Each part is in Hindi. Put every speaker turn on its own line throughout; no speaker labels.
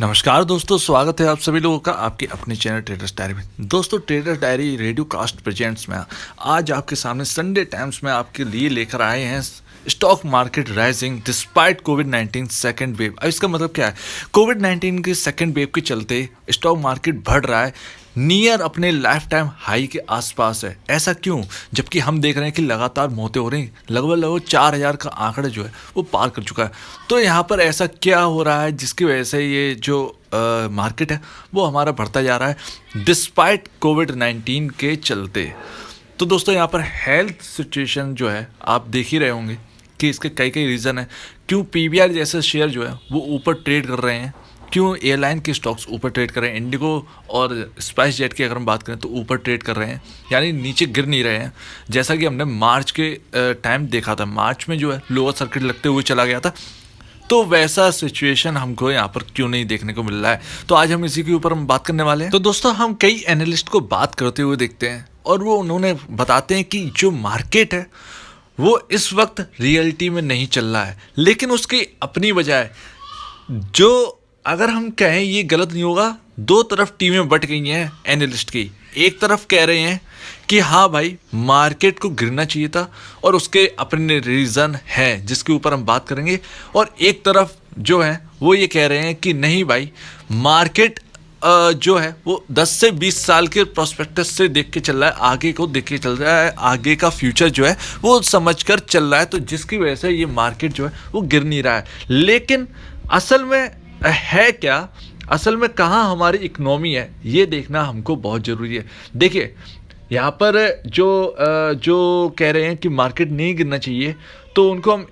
नमस्कार दोस्तों, स्वागत है आप सभी लोगों का आपके अपने चैनल ट्रेडर्स डायरी में। दोस्तों, traders diary radio cast presents में आज आपके सामने संडे टाइम्स में आपके लिए लेकर आए हैं स्टॉक मार्केट राइजिंग डिस्पाइट कोविड-19 सेकेंड वेव। अब इसका मतलब क्या है? कोविड-19 के सेकेंड वेव के चलते स्टॉक मार्केट बढ़ रहा है, नियर अपने लाइफ टाइम हाई के आसपास है। ऐसा क्यों? जबकि हम देख रहे हैं कि लगातार मौतें हो रही हैं, लगभग 4000 का आंकड़ा जो है वो पार कर चुका है। तो यहाँ पर ऐसा क्या हो रहा है जिसकी वजह से ये जो मार्केट है वो हमारा बढ़ता जा रहा है डिस्पाइट कोविड-19 के चलते? तो दोस्तों, यहाँ पर हेल्थ सिचुएशन जो है आप देख ही रहे होंगे कि इसके कई रीज़न है। क्यों पीवीआर जैसे शेयर जो है वो ऊपर ट्रेड कर रहे हैं, क्यों एयरलाइन के स्टॉक्स ऊपर ट्रेड कर रहे हैं, इंडिगो और स्पाइस जेट की अगर हम बात करें तो ऊपर ट्रेड कर रहे हैं, यानी नीचे गिर नहीं रहे हैं। जैसा कि हमने मार्च के टाइम देखा था, मार्च में जो है लोअर सर्किट लगते हुए चला गया था। तो वैसा सिचुएशन हमको यहाँ पर क्यों नहीं देखने को मिल रहा है? तो आज हम इसी के ऊपर हम बात करने वाले हैं। तो दोस्तों, हम कई एनालिस्ट को बात करते हुए देखते हैं और वो उन्होंने बताते हैं कि जो मार्केट है वो इस वक्त रियलिटी में नहीं चल रहा है, लेकिन उसकी अपनी वजह है। जो अगर हम कहें ये गलत नहीं होगा, दो तरफ टीमें बट गई हैं एनालिस्ट की। एक तरफ कह रहे हैं कि हाँ भाई, मार्केट को गिरना चाहिए था और उसके अपने रीज़न हैं जिसके ऊपर हम बात करेंगे। और एक तरफ जो है वो ये कह रहे हैं कि नहीं भाई, मार्केट जो है वो 10 से 20 साल के प्रोस्पेक्टस से देख के चल रहा है, आगे को देख के चल रहा है, आगे का फ्यूचर जो है वो समझकर चल रहा है। तो जिसकी वजह से ये मार्केट जो है वो गिर नहीं रहा है। लेकिन असल में है क्या, असल में कहाँ हमारी इकोनॉमी है, ये देखना हमको बहुत ज़रूरी है। देखिए, यहाँ पर जो कह रहे हैं कि मार्केट नहीं गिरना चाहिए, तो उनको हम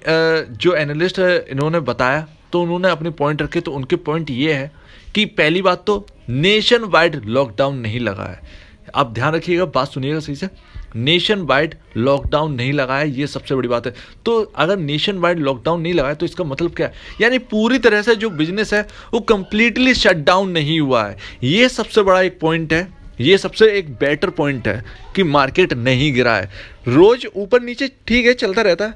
जो एनालिस्ट है इन्होंने बताया, तो उन्होंने अपने पॉइंट रखे। तो उनके पॉइंट ये है कि पहली बात तो नेशन वाइड लॉकडाउन नहीं लगा है। आप ध्यान रखिएगा, बात सुनिएगा सही से। नेशन वाइड लॉकडाउन नहीं लगा है, ये सबसे बड़ी बात है। तो अगर नेशन वाइड लॉकडाउन नहीं लगा है तो इसका मतलब क्या है? यानी पूरी तरह से जो बिजनेस है वो कंप्लीटली शट डाउन नहीं हुआ है। ये सबसे बड़ा एक पॉइंट है, ये सबसे एक बेटर पॉइंट है कि मार्केट नहीं गिरा है। रोज ऊपर नीचे ठीक है चलता रहता है।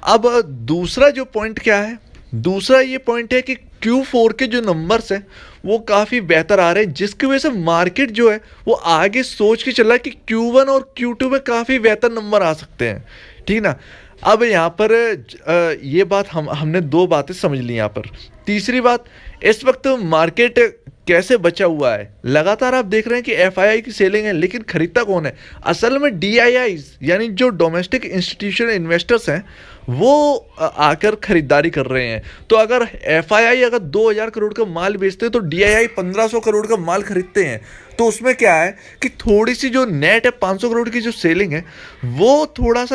अब दूसरा जो पॉइंट क्या है, दूसरा ये पॉइंट है कि Q4 के जो नंबर्स हैं वो काफ़ी बेहतर आ रहे हैं, जिसकी वजह से मार्केट जो है वो आगे सोच के चल रहा है कि Q1 और Q2 में काफ़ी बेहतर नंबर आ सकते हैं। ठीक ना? अब यहाँ पर ये बात हमने दो बातें समझ ली। यहाँ पर तीसरी बात, इस वक्त मार्केट कैसे बचा हुआ है। लगातार आप देख रहे हैं कि FII की सेलिंग है, लेकिन खरीदता कौन है? असल में DIIs यानी जो डोमेस्टिक इंस्टीट्यूशनल इन्वेस्टर्स हैं वो आकर खरीदारी कर रहे हैं। तो अगर FII अगर 2000 करोड़ का माल बेचते हैं तो DII 1500 करोड़ का माल खरीदते हैं। तो उसमें क्या है कि थोड़ी सी जो नेट है 500 करोड़ की जो सेलिंग है वो थोड़ा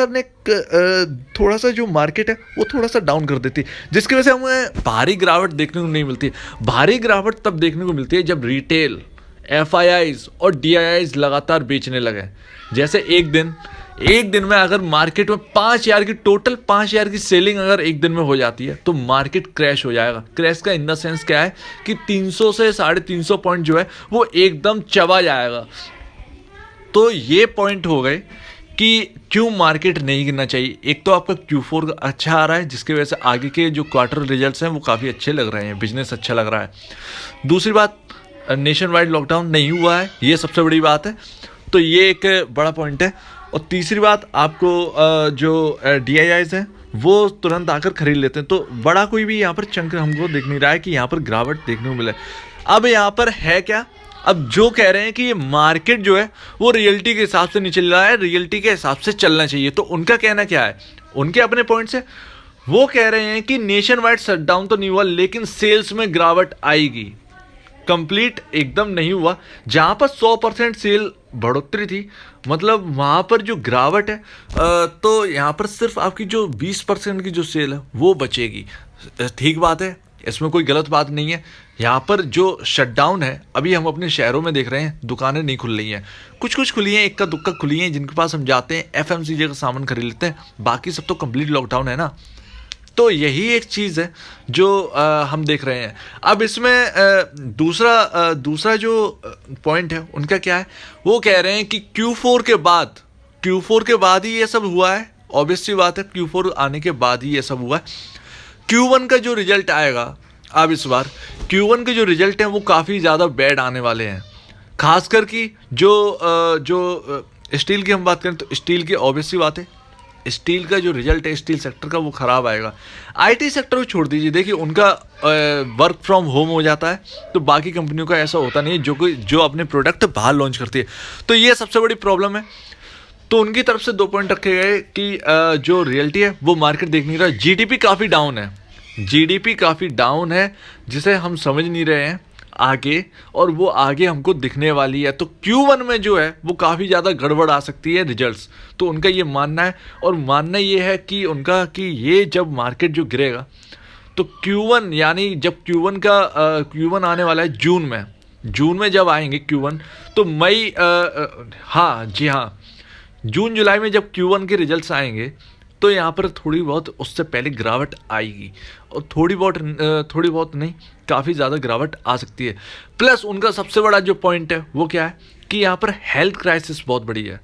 सा जो मार्केट है वो थोड़ा सा डाउन कर देती है, जिसकी वजह से हमें भारी गिरावट देखने को नहीं मिलती। भारी गिरावट तब देखने को मिलती है जब रिटेल, FIIs और DIIs लगातार बेचने लगे। जैसे एक दिन में अगर मार्केट में 5000 की टोटल 5000 की सेलिंग अगर एक दिन में हो जाती है तो मार्केट क्रैश हो जाएगा। क्रैश का इन द सेंस क्या है कि 300 से 350 पॉइंट जो है वो एकदम चबा जाएगा। तो ये पॉइंट हो गए कि क्यों मार्केट नहीं गिरना चाहिए। एक तो आपका Q4 अच्छा आ रहा है, जिसकी वजह से आगे के जो क्वार्टर रिजल्ट्स हैं वो काफ़ी अच्छे लग रहे हैं, बिजनेस अच्छा लग रहा है। दूसरी बात, नेशन वाइड लॉकडाउन नहीं हुआ है, ये सबसे बड़ी बात है। तो ये एक बड़ा पॉइंट है। और तीसरी बात, आपको जो DIIs हैं वो तुरंत आकर खरीद लेते हैं। तो बड़ा कोई भी यहाँ पर चंक हमको दिख नहीं रहा है कि यहाँ पर गिरावट देखने को मिले। अब यहाँ पर है क्या, अब जो कह रहे हैं कि ये मार्केट जो है वो रियलिटी के हिसाब से नहीं चल रहा है, रियलिटी के हिसाब से चलना चाहिए। तो उनका कहना क्या है? उनके अपने पॉइंट्स है। वो कह रहे हैं कि नेशन वाइड शटडाउन तो नहीं हुआ, लेकिन सेल्स में गिरावट आएगी। कंप्लीट एकदम नहीं हुआ। जहाँ पर 100% सेल बढ़ोतरी थी, मतलब वहाँ पर जो गिरावट है तो यहाँ पर सिर्फ आपकी जो 20% की जो सेल है वो बचेगी। ठीक बात है, इसमें कोई गलत बात नहीं है। यहाँ पर जो शटडाउन है, अभी हम अपने शहरों में देख रहे हैं दुकानें नहीं खुल रही हैं, कुछ खुली हैं, इक्का दुक्का खुली हैं, जिनके पास हम जाते हैं FMCG का सामान खरीद लेते हैं। बाकी सब तो कंप्लीट लॉकडाउन है ना। तो यही एक चीज़ है जो हम देख रहे हैं। अब इसमें दूसरा जो पॉइंट है उनका क्या है, वो कह रहे हैं कि Q4 के बाद ही ये सब हुआ है। ऑब्वियस सी बात है, Q4 आने के बाद ही ये सब हुआ है। Q1 का जो रिजल्ट आएगा अब इस बार Q1 के जो रिजल्ट हैं वो काफ़ी ज़्यादा बैड आने वाले हैं। खासकर कि जो स्टील की हम बात करें तो स्टील की ऑब्वियस सी बात है, स्टील का जो रिजल्ट है स्टील सेक्टर का वो ख़राब आएगा। आईटी सेक्टर को छोड़ दीजिए, देखिए उनका वर्क फ्रॉम होम हो जाता है, तो बाकी कंपनियों का ऐसा होता नहीं है जो अपने प्रोडक्ट बाहर लॉन्च करती है, तो ये सबसे बड़ी प्रॉब्लम है। तो उनकी तरफ से 2 पॉइंट रखे गए कि जो रियलिटी है वो मार्केट देख नहीं रहा। जीडीपी काफ़ी डाउन है, जीडीपी काफ़ी डाउन है जिसे हम समझ नहीं रहे हैं आगे, और वो आगे हमको दिखने वाली है। तो Q1 में जो है वो काफ़ी ज़्यादा गड़बड़ आ सकती है रिजल्ट्स, तो उनका ये मानना है। और मानना ये है कि उनका कि ये जब मार्केट जो गिरेगा तो Q1 यानी जब Q1 आने वाला है जून में जब आएंगे Q1 तो मई हाँ जी हाँ, जून जुलाई में जब Q1 के रिजल्ट्स आएंगे तो यहाँ पर थोड़ी बहुत उससे पहले गिरावट आएगी, और थोड़ी बहुत नहीं, काफ़ी ज़्यादा गिरावट आ सकती है। प्लस उनका सबसे बड़ा जो पॉइंट है वो क्या है कि यहाँ पर हेल्थ क्राइसिस बहुत बड़ी है।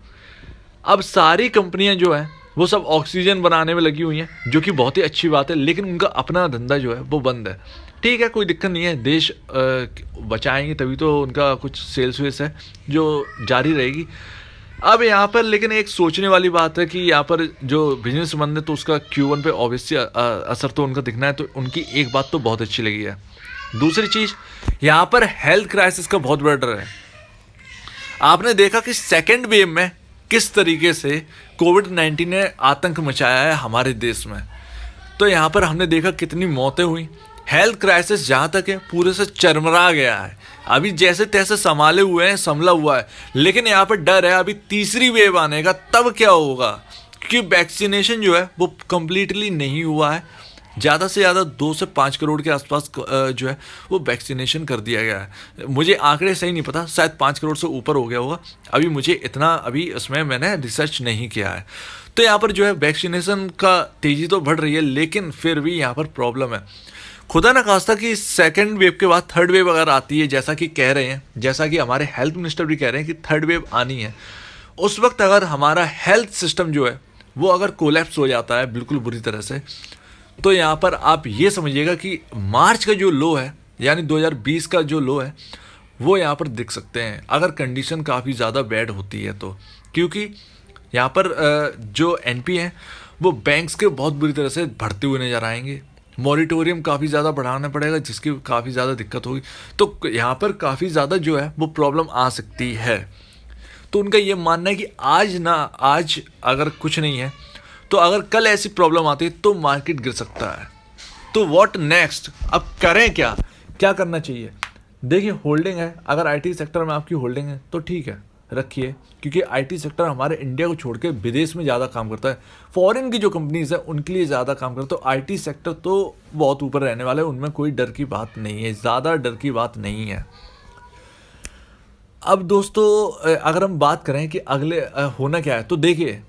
अब सारी कंपनियां जो हैं वो सब ऑक्सीजन बनाने में लगी हुई हैं, जो कि बहुत ही अच्छी बात है, लेकिन उनका अपना धंधा जो है वो बंद है। ठीक है, कोई दिक्कत नहीं है, देश बचाएंगे तभी तो उनका कुछ सेल्स वेल्स है जो जारी रहेगी। अब यहाँ पर लेकिन एक सोचने वाली बात है कि यहाँ पर जो बिजनेस बंद है तो उसका Q1 पे ऑब्वियसली असर तो उनका दिखना है, तो उनकी एक बात तो बहुत अच्छी लगी है। दूसरी चीज़, यहाँ पर हेल्थ क्राइसिस का बहुत बड़ा डर है। आपने देखा कि सेकेंड वेव में किस तरीके से कोविड-19 ने आतंक मचाया है हमारे देश में, तो यहाँ पर हमने देखा कितनी मौतें हुई। हेल्थ क्राइसिस जहाँ तक है पूरे से चरमरा गया है, अभी जैसे तैसे संभाले हुए हैं, संभला हुआ है, लेकिन यहाँ पर डर है अभी तीसरी वेव आने का, तब क्या होगा, क्योंकि वैक्सीनेशन जो है वो कंप्लीटली नहीं हुआ है। ज़्यादा से ज़्यादा 2 से 5 करोड़ के आसपास जो है वो वैक्सीनेशन कर दिया गया है। मुझे आंकड़े सही नहीं पता, शायद 5 करोड़ से ऊपर हो गया होगा, अभी मुझे इतना अभी इसमें मैंने रिसर्च नहीं किया है। तो यहाँ पर जो है वैक्सीनेशन का तेज़ी तो बढ़ रही है, लेकिन फिर भी यहाँ पर प्रॉब्लम है। खुदा ना खास्ता कि सेकेंड वेव के बाद थर्ड वेव अगर आती है, जैसा कि कह रहे हैं, जैसा कि हमारे हेल्थ मिनिस्टर भी कह रहे हैं कि थर्ड वेव आनी है, उस वक्त अगर हमारा हेल्थ सिस्टम जो है वो अगर कोलैप्स हो जाता है बिल्कुल बुरी तरह से, तो यहाँ पर आप ये समझिएगा कि मार्च का जो लो है यानी 2020 का जो लो है वो यहाँ पर दिख सकते हैं अगर कंडीशन काफ़ी ज़्यादा बैड होती है तो। क्योंकि यहाँ पर जो एनपी हैं वो बैंक्स के बहुत बुरी तरह से बढ़ते हुए नजर आएंगे, मॉरिटोरियम काफ़ी ज़्यादा बढ़ाना पड़ेगा जिसकी काफ़ी ज़्यादा दिक्कत होगी, तो यहाँ पर काफ़ी ज़्यादा जो है वो प्रॉब्लम आ सकती है। तो उनका ये मानना है कि आज अगर कुछ नहीं है तो अगर कल ऐसी प्रॉब्लम आती है तो मार्केट गिर सकता है। तो व्हाट नेक्स्ट, अब करें क्या करना चाहिए? देखिए, होल्डिंग है, अगर आईटी सेक्टर में आपकी होल्डिंग है तो ठीक है, रखिए, क्योंकि आईटी सेक्टर हमारे इंडिया को छोड़ के विदेश में ज़्यादा काम करता है, फॉरेन की जो कंपनीज है उनके लिए ज़्यादा काम करता है, तो आईटी सेक्टर तो बहुत ऊपर रहने वाला है, उनमें कोई डर की बात नहीं है, ज़्यादा डर की बात नहीं है। अब दोस्तों अगर हम बात करें कि अगले होना क्या है, तो देखिए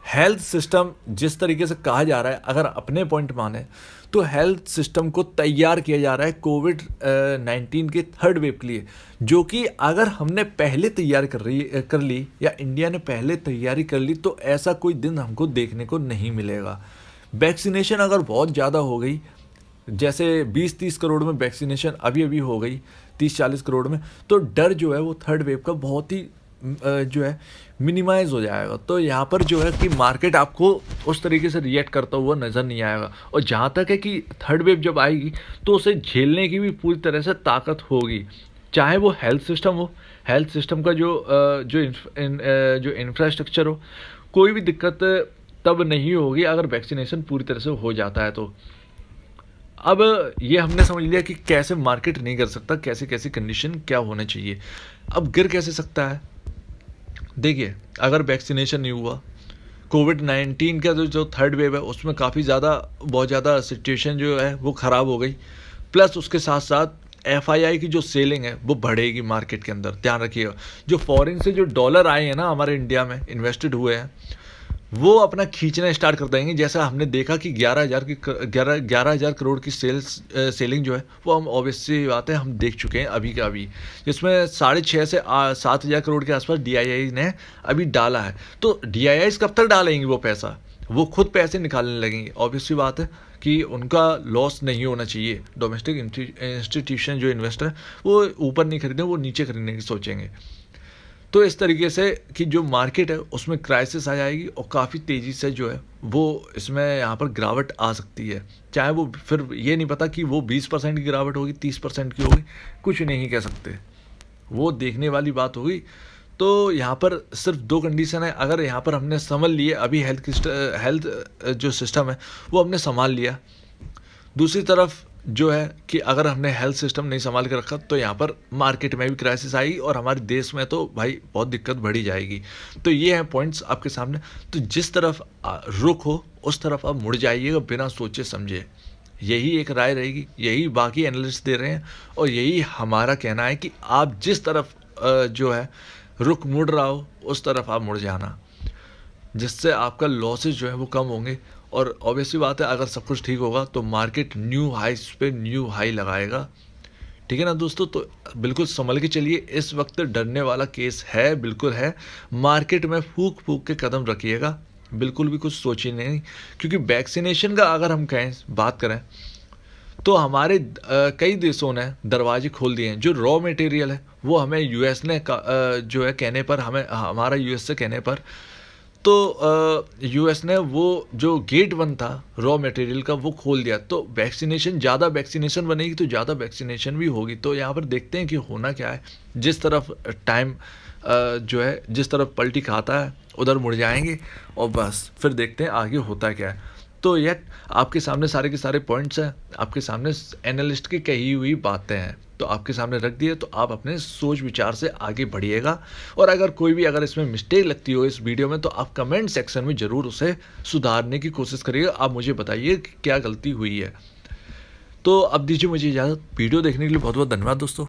हेल्थ सिस्टम जिस तरीके से कहा जा रहा है, अगर अपने पॉइंट माने तो हेल्थ सिस्टम को तैयार किया जा रहा है कोविड-19 के थर्ड वेव के लिए, जो कि अगर हमने पहले तैयार कर ली या इंडिया ने पहले तैयारी कर ली तो ऐसा कोई दिन हमको देखने को नहीं मिलेगा। वैक्सीनेशन अगर बहुत ज़्यादा हो गई, जैसे 20-30 करोड़ में वैक्सीनेशन अभी हो गई 30-40 करोड़ में, तो डर जो है वो थर्ड वेव का बहुत ही जो है मिनिमाइज हो जाएगा। तो यहाँ पर जो है कि मार्केट आपको उस तरीके से रिएक्ट करता हुआ नज़र नहीं आएगा। और जहाँ तक है कि थर्ड वेव जब आएगी तो उसे झेलने की भी पूरी तरह से ताकत होगी, चाहे वो हेल्थ सिस्टम हो, हेल्थ सिस्टम का जो इंफ्रास्ट्रक्चर हो, कोई भी दिक्कत तब नहीं होगी अगर वैक्सीनेशन पूरी तरह से हो जाता है। तो अब ये हमने समझ लिया कि कैसे मार्केट नहीं कर सकता, कैसे कैसी कंडीशन क्या होना चाहिए। अब गिर कैसे सकता है? देखिए, अगर वैक्सीनेशन नहीं हुआ, कोविड-19 का जो थर्ड वेव है उसमें बहुत ज़्यादा सिचुएशन जो है वो ख़राब हो गई, प्लस उसके साथ साथ एफआईआई की जो सेलिंग है वो बढ़ेगी मार्केट के अंदर। ध्यान रखिएगा, जो फॉरेन से जो डॉलर आए हैं ना हमारे इंडिया में इन्वेस्टेड हुए हैं, वो अपना खींचना स्टार्ट कर देंगे। जैसा हमने देखा कि 11,000 करोड़ की सेलिंग जो है वो हम ऑब्वियसली बात है हम देख चुके हैं अभी का अभी, जिसमें 6.5 से 7,000 करोड़ के आसपास डीआईआई ने अभी डाला है। तो डीआईआई कब तक डालेंगे वो पैसा, वो खुद पैसे निकालने लगेंगे। ऑब्वियस सी बात है कि उनका लॉस नहीं होना चाहिए। डोमेस्टिक इंस्टीट्यूशन जो इन्वेस्टर है वो ऊपर नहीं खरीदें, वो नीचे खरीदने की सोचेंगे। तो इस तरीके से कि जो मार्केट है उसमें क्राइसिस आ जाएगी और काफ़ी तेज़ी से जो है वो इसमें यहाँ पर गिरावट आ सकती है। चाहे वो फिर ये नहीं पता कि वो 20% की गिरावट होगी, 30% की होगी, कुछ नहीं कह सकते, वो देखने वाली बात होगी। तो यहाँ पर सिर्फ दो कंडीशन है। अगर यहाँ पर हमने संभल लिए, अभी हेल्थ जो सिस्टम है वो हमने संभाल लिया, दूसरी तरफ जो है कि अगर हमने हेल्थ सिस्टम नहीं संभाल के रखा तो यहाँ पर मार्केट में भी क्राइसिस आएगी और हमारे देश में तो भाई बहुत दिक्कत बढ़ी जाएगी। तो ये हैं पॉइंट्स आपके सामने। तो जिस तरफ रुख हो उस तरफ आप मुड़ जाइएगा बिना सोचे समझे। यही एक राय रहेगी, यही बाकी एनालिस्ट दे रहे हैं और यही हमारा कहना है कि आप जिस तरफ जो है रुख मुड़ रहा हो उस तरफ आप मुड़ जाना, जिससे आपका लॉसेज जो है वो कम होंगे। और ऑब्वियसली बात है अगर सब कुछ ठीक होगा तो मार्केट न्यू हाइस पे न्यू हाई लगाएगा। ठीक है ना दोस्तों, तो बिल्कुल संभल के चलिए। इस वक्त डरने वाला केस है, बिल्कुल है। मार्केट में फूक फूक के कदम रखिएगा, बिल्कुल भी कुछ सोचिए नहीं। क्योंकि वैक्सीनेशन का अगर हम कहें बात करें तो हमारे कई देशों ने दरवाजे खोल दिए हैं। जो रॉ मटेरियल है वो हमें यूएस ने जो है कहने पर, हमें हमारा यूएस से कहने पर, तो यूएस ने वो जो गेट 1 था रॉ मटेरियल का वो खोल दिया। तो वैक्सीनेशन, ज़्यादा वैक्सीनेशन बनेगी तो ज़्यादा वैक्सीनेशन भी होगी। तो यहाँ पर देखते हैं कि होना क्या है। जिस तरफ टाइम जो है जिस तरफ पलटी खाता है उधर मुड़ जाएंगे और बस फिर देखते हैं आगे होता क्या है। तो यह आपके सामने सारे के सारे पॉइंट्स हैं, आपके सामने एनालिस्ट की कही हुई बातें हैं, तो आपके सामने रख दिए। तो आप अपने सोच विचार से आगे बढ़िएगा। और अगर कोई भी अगर इसमें मिस्टेक लगती हो इस वीडियो में तो आप कमेंट सेक्शन में ज़रूर उसे सुधारने की कोशिश करिएगा। आप मुझे बताइए कि क्या गलती हुई है। तो अब दीजिए मुझे इजाज़त। वीडियो देखने के लिए बहुत बहुत धन्यवाद दोस्तों।